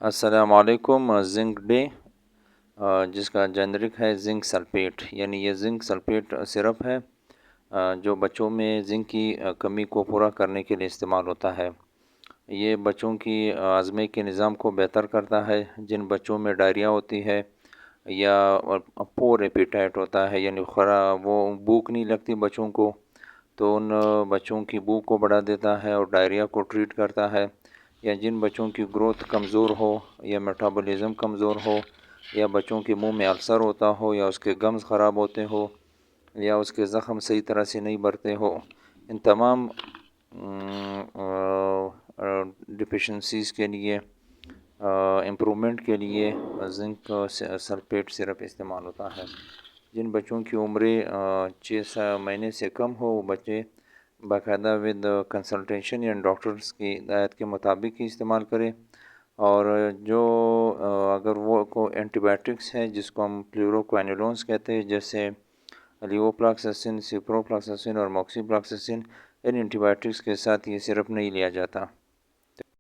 السلام علیکم۔ Zinc day جس کا جنرک ہے زنک سلفیٹ، یعنی یہ زنک سلفیٹ سرپ ہے جو بچوں میں زنک کی کمی کو پورا کرنے کے لیے استعمال ہوتا ہے۔ یہ بچوں کی ہاضمے کے نظام کو بہتر کرتا ہے۔ جن بچوں میں ڈائریا ہوتی ہے یا پور ایپیٹائٹ ہوتا ہے، یعنی وہ بھوک نہیں لگتی بچوں کو، تو ان بچوں کی بھوک کو بڑھا دیتا ہے اور ڈائریا کو ٹریٹ کرتا ہے۔ یا جن بچوں کی گروتھ کمزور ہو یا میٹابولزم کمزور ہو یا بچوں کے منہ میں السر ہوتا ہو یا اس کے گمز خراب ہوتے ہو یا اس کے زخم صحیح طرح سے نہیں بھرتے ہو، ان تمام ڈیفیشنسیز کے لیے امپرومنٹ کے لیے زنک سلفیٹ سرپ استعمال ہوتا ہے۔ جن بچوں کی عمریں 6 مہینے سے کم ہو، وہ بچے باقاعدہ ود کنسلٹیشن یا ڈاکٹرز کی ہدایت کے مطابق ہی استعمال کریں۔ اور جو اگر وہ کو اینٹی بائیوٹکس ہے جس کو ہم فلوروکوینولونز کہتے ہیں، جیسے لیووفلاکسسن، سپروفلاکسسن اور موکسی فلاکسسن، ان اینٹی بائیوٹکس کے ساتھ یہ سرپ نہیں لیا جاتا۔